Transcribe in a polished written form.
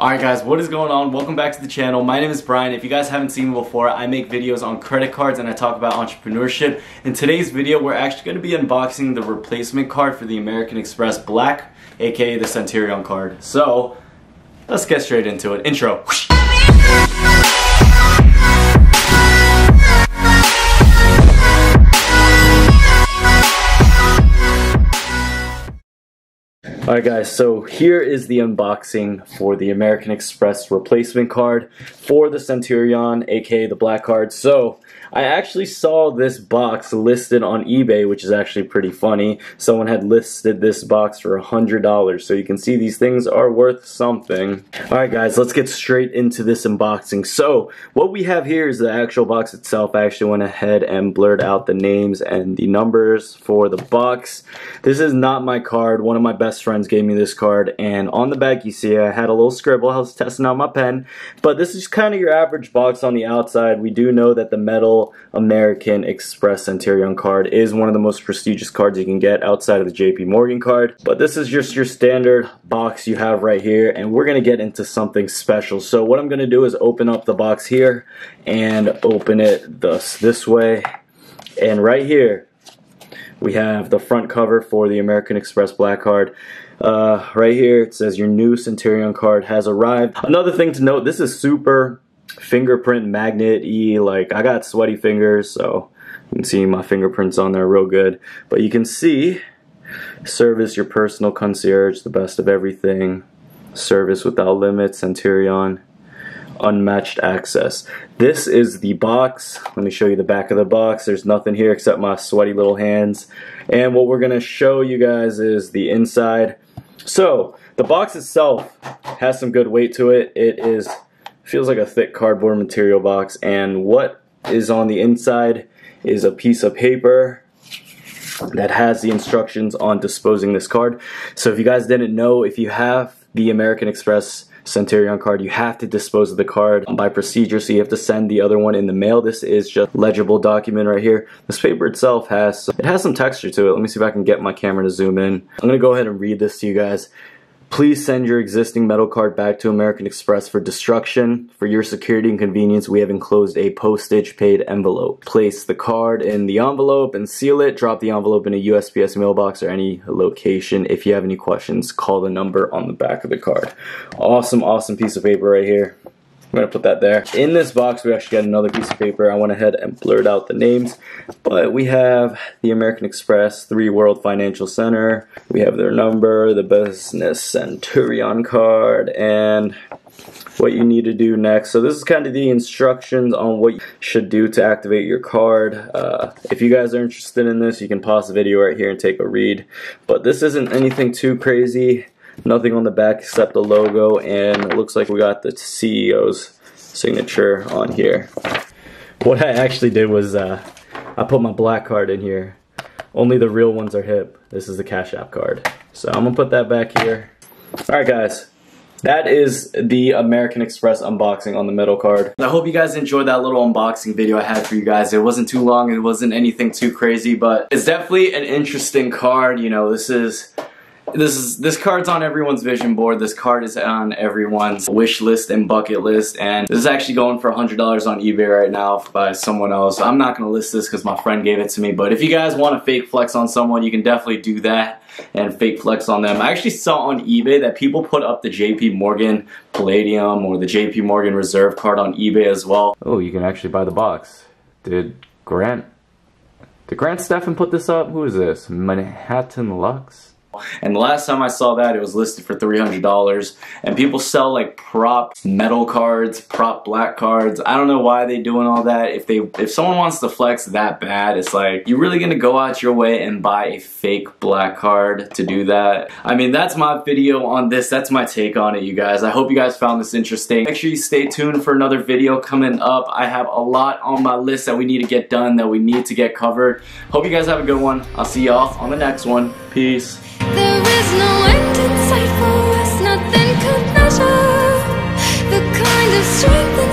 Alright guys, what is going on? Welcome back to the channel. My name is Brian. If you guys haven't seen me before, I make videos on credit cards and I talk about entrepreneurship. In today's video, we're actually going to be unboxing the replacement card for the American Express Black, aka the Centurion card. So, let's get straight into it. Intro. Alright guys, so here is the unboxing for the American Express replacement card for the Centurion, aka the black card. So, I actually saw this box listed on eBay, which is actually pretty funny. Someone had listed this box for $100, so you can see these things are worth something. Alright guys, let's get straight into this unboxing. So, what we have here is the actual box itself. I actually went ahead and blurred out the names and the numbers for the box. This is not my card. One of my best friends gave me this card, and on the back you see I had a little scribble. I was testing out my pen, but this is kind of your average box on the outside. We do know that the metal American Express Centurion card is one of the most prestigious cards you can get outside of the JP Morgan card, but this is just your standard box you have right here, and we're gonna get into something special. So what I'm gonna do is open up the box here and open it this way, and right here we have the front cover for the American Express Black card. Right here it says your new Centurion card has arrived. Another thing to note, this is super fingerprint magnet-y. Like, I got sweaty fingers, so you can see my fingerprints on there real good. But you can see, service your personal concierge, the best of everything, service without limits, Centurion, unmatched access. This is the box. Let me show you the back of the box. There's nothing here except my sweaty little hands. And what we're gonna show you guys is the inside. So the box itself has some good weight to it. It feels like a thick cardboard material box, and what is on the inside is a piece of paper that has the instructions on disposing this card. So if you guys didn't know, if you have the American Express Centurion card, you have to dispose of the card by procedure, so you have to send the other one in the mail. This is just a legible document right here. This paper itself has some texture to it. Let me see if I can get my camera to zoom in. I'm gonna go ahead and read this to you guys. Please send your existing metal card back to American Express for destruction. For your security and convenience, we have enclosed a postage-paid envelope. Place the card in the envelope and seal it. Drop the envelope in a USPS mailbox or any location. If you have any questions, call the number on the back of the card. Awesome, awesome piece of paper right here. I'm going to put that there. In this box, we actually got another piece of paper. I went ahead and blurred out the names. But we have the American Express 3 World Financial Center. We have their number, the business Centurion card, and what you need to do next. So this is kind of the instructions on what you should do to activate your card. If you guys are interested in this, you can pause the video right here and take a read. But this isn't anything too crazy. Nothing on the back except the logo, and it looks like we got the CEO's signature on here. What I actually did was I put my black card in here. Only the real ones are hip. This is the Cash App card. So I'm gonna put that back here. Alright guys, that is the American Express unboxing on the metal card. I hope you guys enjoyed that little unboxing video I had for you guys. It wasn't too long, it wasn't anything too crazy, but it's definitely an interesting card. You know, this card's on everyone's vision board. This card is on everyone's wish list and bucket list, and this is actually going for $100 on eBay right now by someone else. I'm not going to list this because my friend gave it to me, but if you guys want to fake flex on someone, you can definitely do that and fake flex on them. I actually saw on eBay that people put up the JP Morgan Palladium or the JP Morgan Reserve card on eBay as well. Oh, you can actually buy the box. Did Grant Steffen put this up? Who is this? Manhattan Lux? And the last time I saw that, it was listed for $300, and people sell like prop metal cards, prop black cards. I don't know why they doing all that. If someone wants to flex that bad, it's like, you're really gonna go out your way and buy a fake black card to do that? I mean, that's my video on this. That's my take on it, you guys. I hope you guys found this interesting. Make sure you stay tuned for another video coming up. I have a lot on my list that we need to get done, that we need to get covered. Hope you guys have a good one. I'll see y'all on the next one. Peace. There is no end in sight for us, nothing could measure the kind of strength